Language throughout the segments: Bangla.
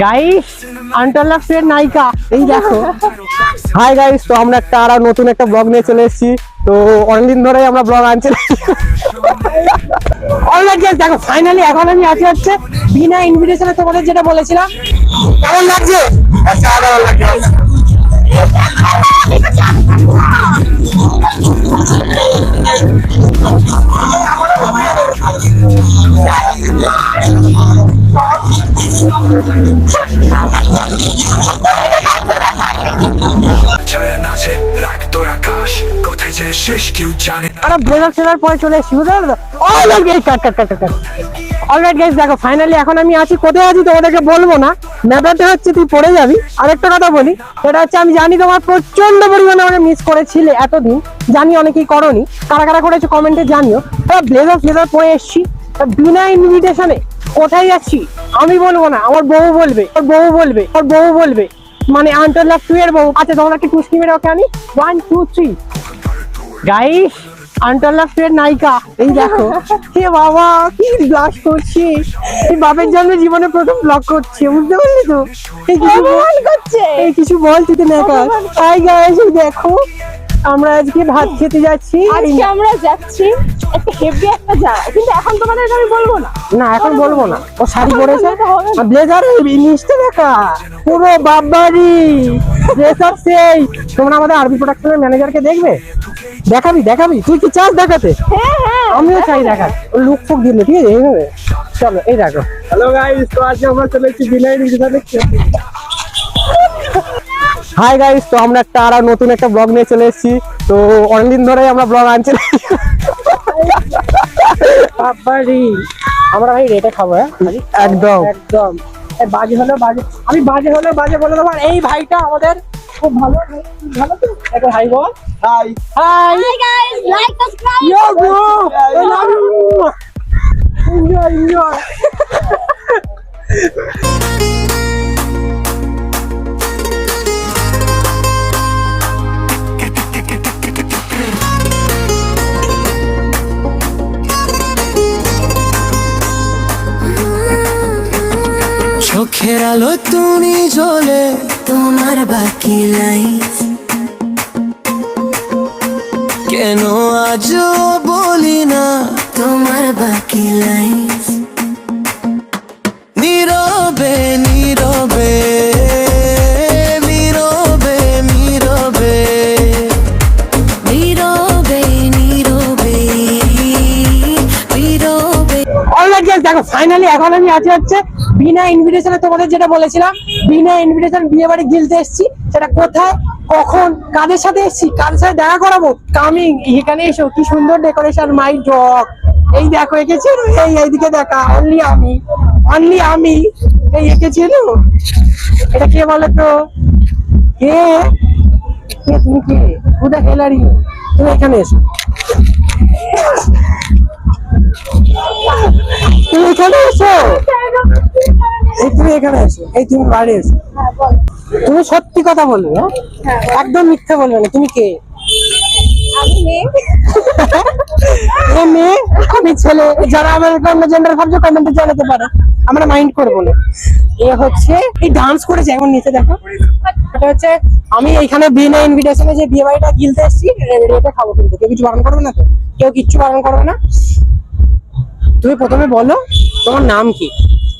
গাইস আন্টারলাক্সের নায়িকা এই দেখো। হাই গাইস, তো আমরা একটা আর নতুন একটা ব্লগ নিয়ে চলে এসেছি। তো অনেকদিন ধরেই আমরা ব্লগ আনছি। অলরাইট গাইস, দেখো ফাইনালি এখন আমি আছি হচ্ছে বিনা ইনভিটেশনে, তোমাদের যেটা বলেছিলাম। কেমন লাগছে? সাধারণ লাগছে। দেখো ফাইনালি এখন আমি আছি, কোথায় আছি তোমাদেরকে বলবো না, ম্যাটারটা হচ্ছে তুই পড়ে যাবি। আরেকটা কথা বলি, সেটা হচ্ছে আমি জানি তোমার প্রচন্ড পরিমাণে আমরা মিস করেছিলে এতদিন, জানি অনেকেই করনি, কারা কারা করেছে কমেন্টে জানিও। ব্লেজার পরে এসছি বিনা ইনভিটেশনে। কোথায় যাচ্ছি আমি বলবো না, আমার বউ বলবে, ওর বউ বলবে, মানে আন্টারলাক 2 এর বউ। আচ্ছা তোমরা কি টুসকি মেরে ওকে আনি 1 2 3 গাইস। আন্টারলাক 2 এর নায়িকা এই দেখো। হে বাবা কি ব্লাশ করছি, এই বাপের জন্য জীবনে প্রথম ব্লগ করছে, বুঝতে পারলি তো? এই কিছু বল তুই তো নেকা। হাই গাইস, এই দেখো আমরা আজকে ভাত খেতে যাচ্ছি। আজকে আমরা যাচ্ছি একটা হেভি একটা জায়গা, কিন্তু এখন তোমাদেরকে আমি বলবো না। না এখন বলবো না, ও শাড়ি পরেছে, ব্লেজার মিষ্টি দেখা পুরো বাবারি ড্রেস আপ সেই। তোমরা আমাদের আরবি প্রোডাকশনের ম্যানেজারকে দেখাবি তুই কি চাস দেখাতে? হ্যাঁ আমিও চাই দেখার, লুক ফুক দিলে ঠিক আছে এইভাবে। চলো এই দেখো। হ্যালো গাইস, তো আজকে আমরা চলে এসেছি বিনা ইনভিটেশনে। হাই গাইস, তো আমরা একটা আর নতুন একটা ব্লগ নিয়ে চলে এসেছি। তো অনেকদিন ধরেই আমরা ব্লগ আনছি। আমরা ভাই রেটে খাবো, হ্যাঁ একদম একদম। বাজে হলো বাজে, আমি বাজে হলো বাজে বলে দেবো। এই ভাইটা আমাদের খুব ভালো ভালো। তো একটা হাই বল। Hi guys, like subscribe. Yo bro, I love you. Enjoy. চোখের আলো তুমি জ্বলে, তোমার বাকি লাইফ কেন আজও বলি না তোমার বাকি লাইফ। নীরবে নীরবে নীরবে নীরবে নীরবে নীরবে নীরবে। অলরাইট গাইস, দেখো ফাইনালি এখন আমি আছি হচ্ছে বিনা ইনভিটেশনে, তোমাদের যেটা বলেছিলাম বিনা ইনভিটেশন বিয়ে বাড়ি গিলতে এসেছি। সেটা কোথায়, কখন, কাদের সাথে এসেছি, কাদের সাথে দেখা করাবো, কামিং। এখানে এসো, কি সুন্দর ডেকোরেশন, মাই ডগ এই দেখো এঁকেছি। এইদিকে দেখা, অনলি আমি এই এঁকেছি। এটা কে বলে তো? কে তুমি? কে কোথা খেলারি? তুমি এখানে এসো, তুমি এখানে এসো, তুমি এখানে এসো, তুমি বাড়ি এসো। তুমি সত্যি কথা বলবে, হ্যাঁ একদম মিথ্যে বলবে না। তুমি কে? আমি মেয়ে, আমি ছেলে। যারা আমাদের জেন্ডার ভাবছো কমেন্টে জানাতে পারো, আমরা মাইন্ড করবো না। এ হচ্ছে এই ডান্স করেছে এখন নিচে দেখো। এটা হচ্ছে আমি এইখানে বিনা ইনভিটেশনে যে বিয়ে বাড়িটা গিলতে এসেছি, রেটে খাবো, কিন্তু কেউ কিছু বারণ করবে না তো? কেউ কিচ্ছু বারণ করবে না। তুমি প্রথমে বলো তোমার নাম কি?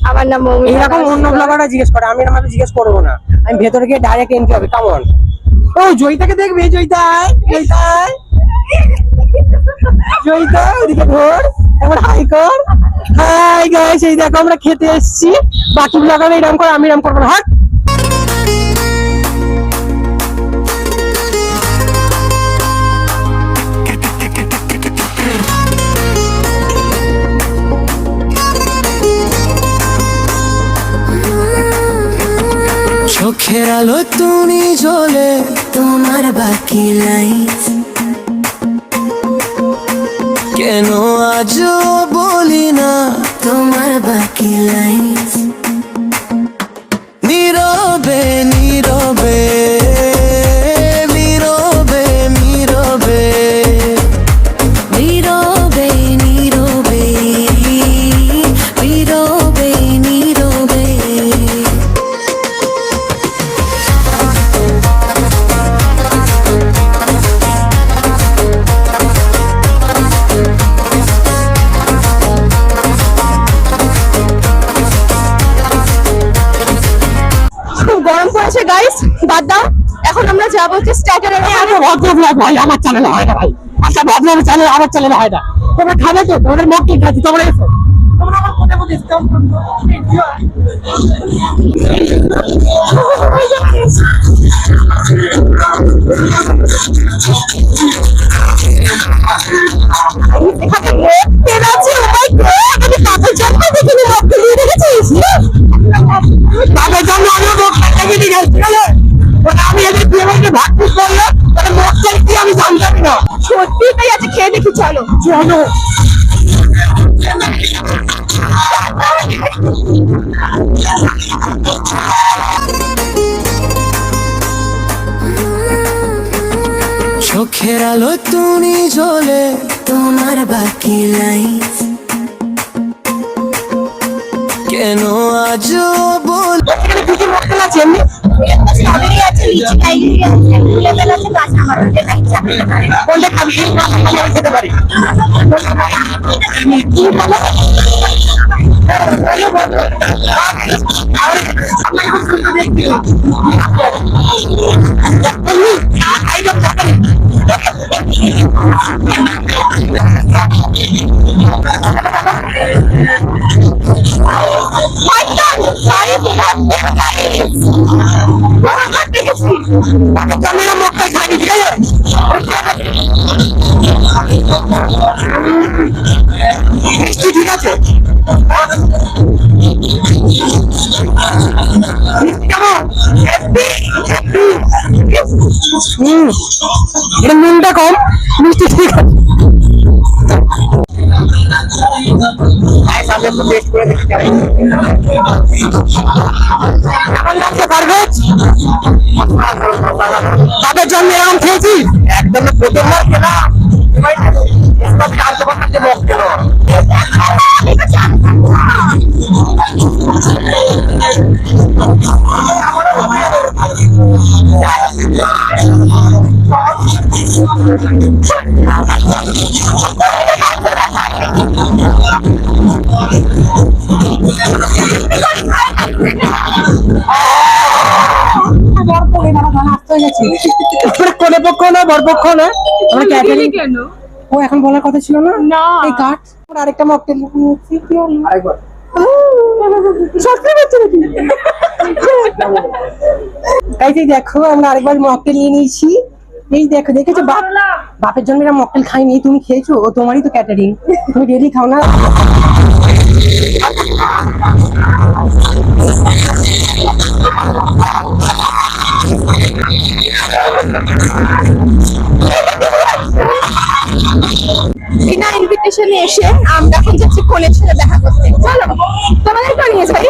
আমার নাম মৌমিতা। এইরকম অন্য ব্লগাররা জিজ্ঞেস করে, আমি আমাকে জিজ্ঞেস করবো না। আমি ভেতরে গিয়ে ডাইরেক্ট এন্ট্রি হবে। কেমন? ও জয়িতাকে দেখবে, জয়িতা ওদিকে ঘোর, এবার হাই কর। হাই গাইস, এই দেখো আমরা খেতে এসেছি। বাকি ব্লগার এরকম করে, আমি এরকম করবো না। হাট। চোখের আলো তুমি জ্বলে, তোমার বাকি লাইফ কেন আজও বলি না তোমার বাকি লাইফ। নীরবে নীরবে নীরবে নীরবে নীরবে নীরবে নীরবে নীরবে আছে গাইস, বাদ দাও। এখন আমরা যাবো হচ্ছে স্ট্যাটারে। ভদ্রলোক ভাই আমার চ্যানেলে হয় না ভাই, আচ্ছা ভদ্রলোক চ্যানেল আমার চ্যানেলে হয় না। তোমরা খাবে তো, তোমাদের মক্কেল খাচ্ছি, তোমরা এসো। তোমরা আমার কোথায় কোথায় স্টপ এখানে মক্কেল আছে। ও মাই গড, আমি তাদের জন্য দেখিনি মক্কেল দিয়ে দেখেছিস? তাদের জন্য আমিও মক্কেল থেকে নিয়ে গেছি, ঠিক আছে? আমি এদের দিয়ে আমাকে ভাগপুর করলো, তাহলে মক্কেল কি আমি জানতামই না। সত্যি তাই আছে, খেয়ে দেখি চলো। চলো। চোখের আলো তুমি জ্বলে তোমার বাকি লাইফ কেন আজ বল এখানে কি কি মক্কেল আছে এমনি? স্ট্রবেরি আছে, লিচি টাইগরি আছে, লেমন আছে, কাঁচা আম আছে, কোনটা খাবি? আমি খেতে পারি। মক্কেল খাইনি, ঠিক আছে? মিষ্টি ঠিক আছে? মিষ্টি কেমন? এটা নুনটা কম, মিষ্টি ঠিক আছে। কেমন লাগছে পারভেজ? তাদের জন্য এরকম খেয়েছি একদম প্রথমবার খেলাম। কোনে পক্ষ না বরপক্ষ না, আমরা ক্যাটারিং। কেন? ও এখন বলার কথা ছিল না? না। এই কাট আরেকটা মকটেল নিয়েছি, কি হলো? আরেকবার এই দেখো আমরা আরেকবার মকটেল নিয়ে নিয়েছি। এই দেখো, দেখেছো বাপের জন্য এরা মকটেল খাইনি, তুমি খেয়েছো, ও তোমারই তো ক্যাটারিং, তুমি ডেলি খাও না? বিনা ইনভিটেশনে এসে আমরা এখন যাচ্ছি কনের সাথে দেখা করতে। চলো তোমাদেরকে নিয়ে যাই।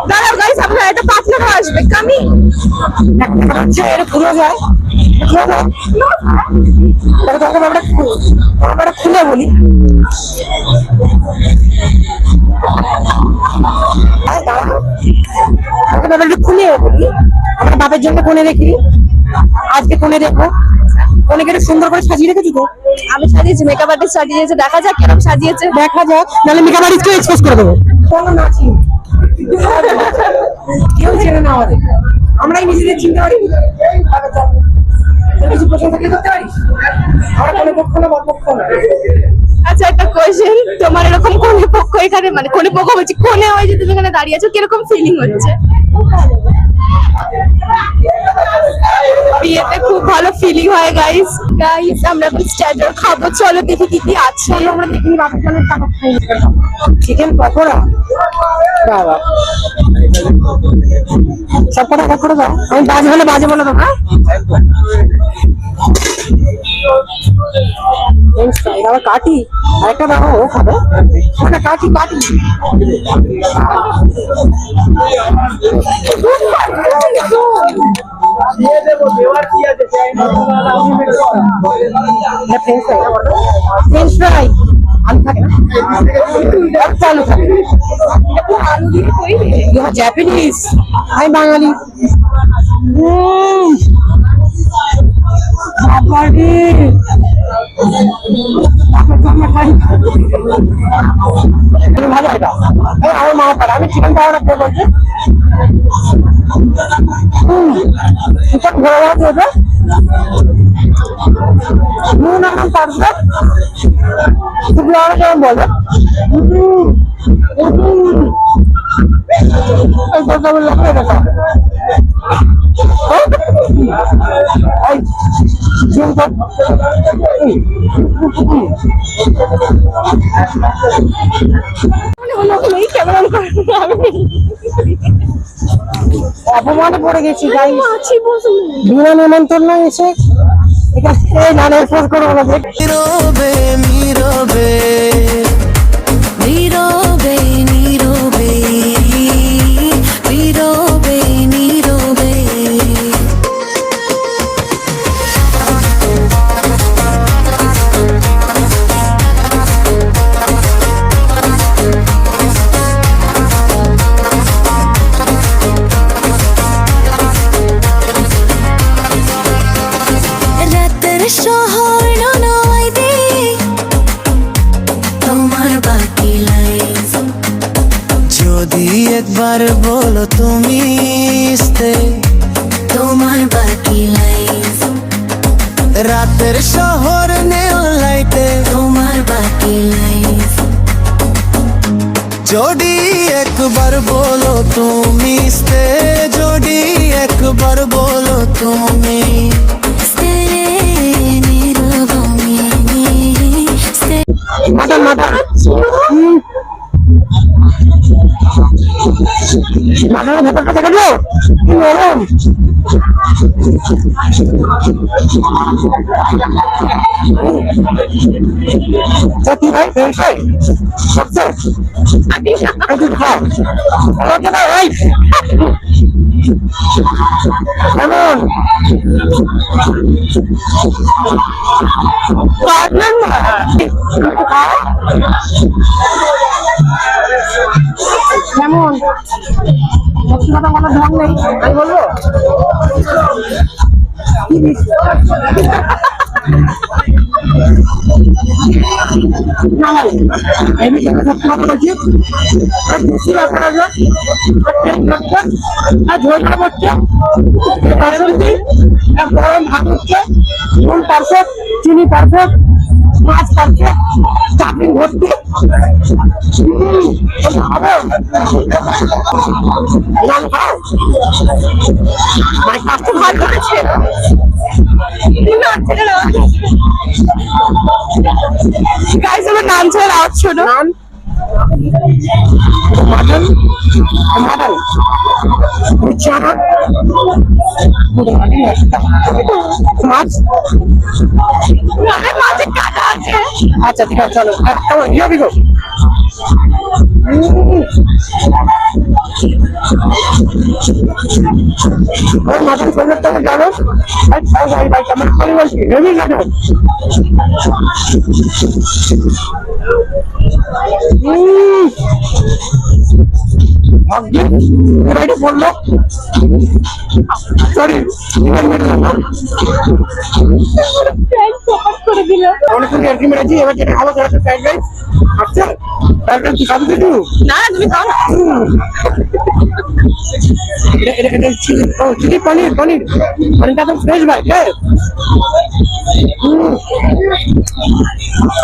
দাঁড়াও গাইস, আপনার একটা পার্টনার আসবে। কামি এটা খুলে যায়, আমরা খুলে বলি। খুলে বলি, আমরা বাপের জন্য কোণে রেখি, আজকে কোণে রেখো। কোণেকে একটু সুন্দর করে সাজিয়ে রেখেছি তো। আমি সাজিয়েছি, মেকআপ আর্টিস্ট সাজিয়েছে, দেখা যাক কিরকম সাজিয়েছে। দেখা যাক, নাহলে মেকআপ আর্টিস্টকে এক্সপোজ করে দেবো। কোনো নাচি কেউ চেনে না আমাদের, আমরাই নিজেদের চিনতে পারি। কিছু প্রশ্ন থাকলে করতে পারিস, আমরা কোনো পক্ষ না বরপক্ষ না। আচ্ছা একটা কোয়েশ্চেন, তোমার এরকম কোনে পক্ষ এখানে, মানে কোনে পক্ষ বলছি, কোনে হয়ে যে তুমি এখানে দাঁড়িয়ে আছো, কিরকম ফিলিং হচ্ছে? বিয়েতে খুব ভালো ফিলিং হয় গাইস। গাইস আমরা এখন স্টার্টার খাবো, চলো দেখি কি কি আছে। আমরা দেখিনি বাপের জন্য টাকা খাই, চিকেন পকোড়া, বাবা সব কটা প্যাক করে দাও। আমি বাজে হলে বাজে বলে দেবো। আবার কাটি, আরেকটা দেখো ও খাবে, ওটা কাটি কাটি। ফ্রেঞ্চ ফ্রাই আলু থাকে না, আলু থাকে, জাপানিজ, আমি বাঙালি। বাবারে ভালো এটা আমার মা পারে আমি চিকেন পাওয়াটা খেয়ে বলছি চিকেন ঘোরা যাওয়া চলবে নুন এখন পারবে শুধু আর কেমন বলবে এই কথা বললে দেখা এই চিকেন অপমানে পড়ে গেছি গাই বিনা নিমন্ত্রণ এসে এখানে নানের ফোন করে বলা যে নীরবে নীরবে নীরবে নীরবে নীরবে নীরবে রাতের শহর নয় দে তোমার বাকি লাইন যদি একবার বলো তুমি তোমার বাকি লাইন রাতের শহর নেও লাইটে তোমার বাকি লাইন যদি একবার বলো তুমি যদি একবার বলো তুমি মাটন মাটন মাটনের ভেতরটা দেখে দিও কি নরম কি ভাই ভাই সবচেয়ে আমি খাও ভাই কেমন কেমন কথা কোনো ঢং নেই আমি বলবো চিনি পারফেক্ট মাছ পারফেক্ট চাটনি ভর্তি নাম ছেড়ে আওয়াজ শোনো মাটন মাটন চাটন মাছ মাঝে কাটা আছে আচ্ছা ঠিক আছে চলো কেমন হিয়া বিগো মাটন ফেরত টাকা জানো ভাই ভাই কেমন করে বলছি হেভি জানো এটা বললো সরি করে দিল অনেকক্ষণ এরকি মেরেছি এবার যেটা খাবো সেটা ফ্রাইড রাইস আচ্ছা ফ্রাইড রাইস কি খাবি তুই না তুমি খাও না এটা চিলি পনির পনির পনিরটা একদম ফ্রেশ ভাই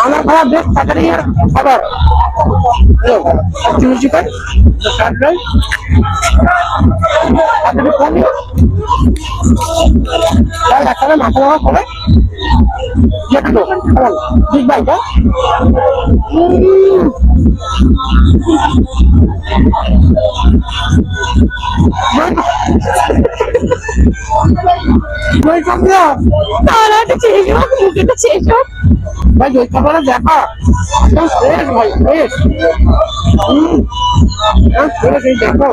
আমার খাবার বেশ তাড়াতাড়ি খাবার চিলি চিকেন ফ্রাইড রাইস পনির ডাক্তারের মাথা মাথা করে দেখলো ঠিক ভাইটা ভাই ওই খাবারটা দেখা একদম ফ্রেশ ভাই ফ্রেশ ফ্রেশ এই দেখো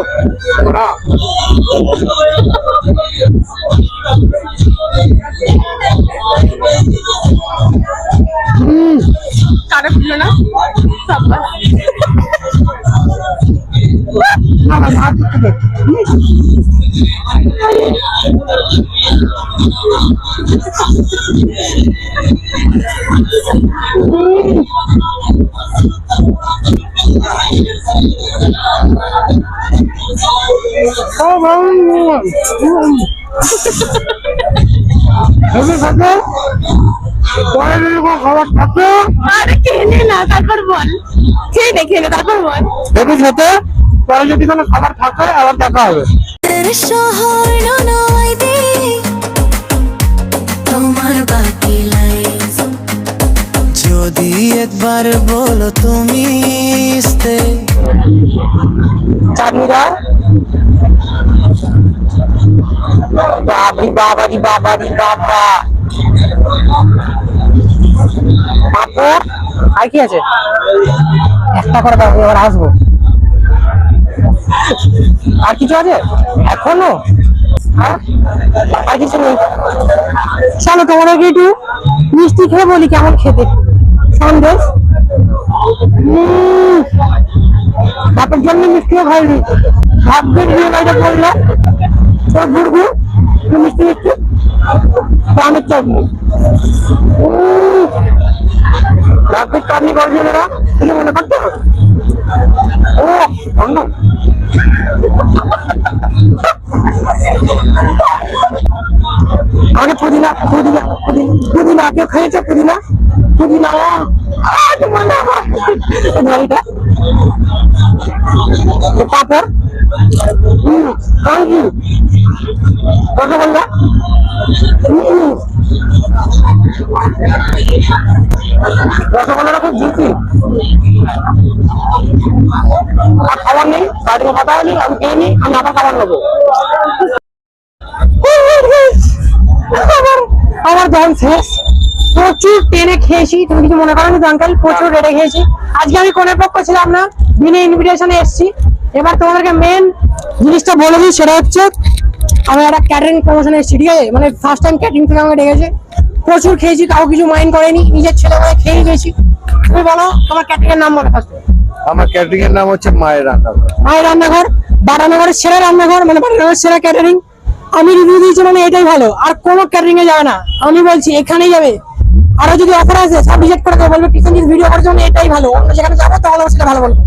কাটা ফুটলো না আমার হাত থেকে খাবার থাকে আরে খেলে না তারপর বল, খেয়ে নে খেয়ে নে তারপর বল। বেবির সাথে পরে যদি কোনো খাবার থাকে আবার দেখা হবে। শহর নয় তোমার বাকি লাইন যদি একবার বলো তুমি চাঁদনিরা বাবারি বাবারি বাবারি বাবা আপু আর কি আছে একটা করে দাও, এবার আসবো। আর কিছু আছে এখনো? আর কিছু নেই। চলো তোমাদেরকে একটু মিষ্টি খেয়ে বলি কেমন খেতে। সন্দেশ বাপের জন্য মিষ্টিও খাইনি, ভাগ্যের বিয়ে বাড়িটা করলো তোর গুড় মিষ্টি মিষ্টি আমের চাটনি। ভাগ্যের চাটনি করছিল না তুমি মনে করতে ও অন্য আমাকে পুদিনা পুদিনা পুদিনা পুদিনা কেউ খেয়েছে পুদিনা পুদিনা পাপড় রসগোল্লা রসগোল্লাটা খুব জুতি আর খাবার নেই গাড়ির কথা নেই আমি খেয়ে নিই আমি আবার খাবার নেবো আমার দম শেষ প্রচুর টেনে খেয়েছি তুমি কিছু মনে করো না আঙ্কেল প্রচুর টেনে খেয়েছি আজকে আমি কোনের পক্ষ ছিলাম না বিনা ইনভিটেশনে এসেছি এবার তোমাদেরকে মেন জিনিসটা বলে দিই সেটা হচ্ছে আমি একটা ক্যাটারিং প্রমোশনে এসেছি ঠিক আছে মানে ফার্স্ট টাইম ক্যাটারিং থেকে আমাকে ডেকেছে প্রচুর খেয়েছি কাউ কিছু মাইন্ড করেনি নিজের ছেলে মেয়ে খেয়ে গেছি তুমি বলো তোমার ক্যাটারিং এর নাম বলো ফার্স্ট আমার ক্যাটারিং এর নাম হচ্ছে মায়ের রান্নাঘর। মায়ের রান্নাঘর বাটানগরের সেরা রান্নাঘর মানে বাটানগরের সেরা ক্যাটারিং আমি রিভিউ দিয়েছি মানে এটাই ভালো আর কোনো ক্যাটারিং এ যাবে না আমি বলছি এখানেই যাবে আরো যদি অফার আছে সব রিজেক্ট করে দেবে বলবে কিচেন ভিডিও করার জন্য এটাই ভালো অন্য যেখানে যাবো তাহলে সেটা ভালো বলবো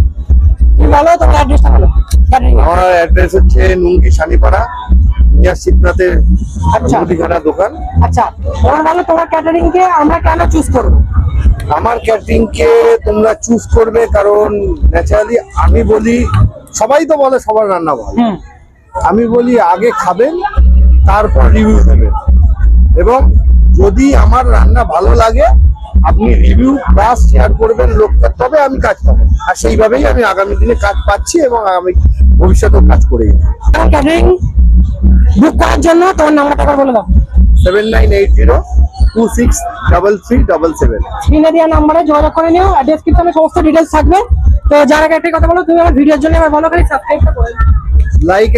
তুমি বলো তোমার অ্যাড্রেসটা বলো ক্যাটারিং আমার অ্যাড্রেস হচ্ছে নুঙ্গি শানিপাড়া নিয়ার শিবনাথের আচ্ছা। মুদিখানা দোকান। আচ্ছা তোমার বলো তোমার ক্যাটারিং কে আমরা কেন চুজ করবো আমার ক্যাটারিং কে তোমরা চুজ করবে কারণ ন্যাচারালি আমি বলি সবাই তো বলে সবার রান্না ভালো, আমি বলি আগে খাবেন তারপর রিভিউ দেবেন এবং যদি আমার রান্না ভালো লাগে আপনি রিভিউ প্লাস শেয়ার করবেন লোককে তবে আমি কাজ পাবো আর সেইভাবেই আমি আগামী দিনে কাজ পাচ্ছি এবং আমি ভবিষ্যতেও কাজ করে যাবো। তোমার ক্যাটারিং বুক করার জন্য তোমার নাম্বারটা একবার বলে দাও 7980263377। স্ক্রিনে দেওয়া নাম্বারে যোগাযোগ করে নিও আর ডেসক্রিপশনে সমস্ত ডিটেইলস থাকবে তো যারা ক্যাটারিং কথা বলো তুমি আমার ভিডিওর জন্য এবার বলো খালি সাবস্ক্রাইবটা করে দিও লাইক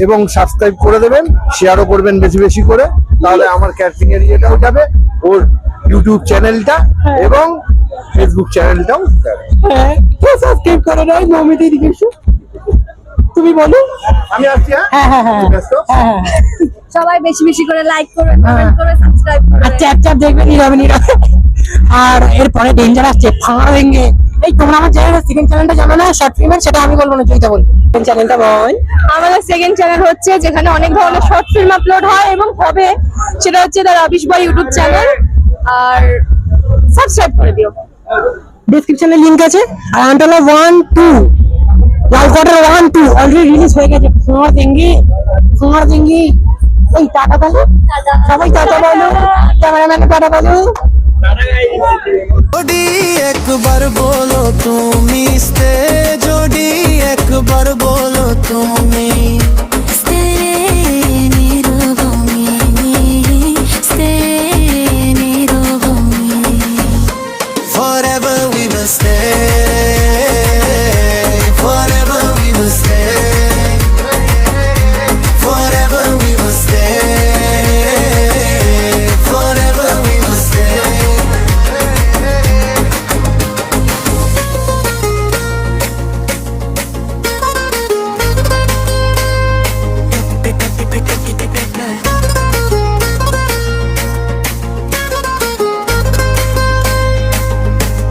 এবং সাবস্ক্রাইব করে দেবেন, শেয়ারও করবেন বেশি বেশি করে, তাহলে আমার ক্যাটারিং এর ইয়েটাও যাবে, ওর ইউটিউব চ্যানেলটা এবং ফেসবুক চ্যানেলটাও যাবে। হ্যাঁ কেউ সাবস্ক্রাইব করে নাও মমিতা এদিকে এসো তুমি বলো আমি আসছি। হ্যাঁ হ্যাঁ হ্যাঁ ব্যস্ত? হ্যাঁ সবাই বেশি বেশি করে লাইক করবে, কমেন্ট করবে, সাবস্ক্রাইব করবে। আচ্ছা আচ্ছা দেখবে নীরবে নীরবে আর এরপরে ডেঞ্জার আসছে ফাঁড়া ভেঙে এই তোমরা আমার চ্যানেলের সেকেন্ড চ্যানেলটা জানো না শর্ট ফিল্মের সেটা আমি বলবো না চৈতা বলবো চ্যানেলটা বল আমাদের সেকেন্ড চ্যানেল হচ্ছে যেখানে অনেক ধরনের শর্ট ফিল্ম আপলোড হয় এবং হবে সেটা হচ্ছে the rubbish boy YouTube channel আর সাবস্ক্রাইব করে দিও। ডেসক্রিপশনে লিংক আছে আর আন্টালা 1 2 লাল কোয়ার্টার 1 2 অলরেডি রিলিজ হয়ে গেছে ফোঁড় দেঙ্গি ওই টাটা বলো সবাই টাটা বলো ক্যামেরাম্যান টাটা বলো जोड़ी एक बार बोलो तुम जोड़ी एक बार बोलो तुम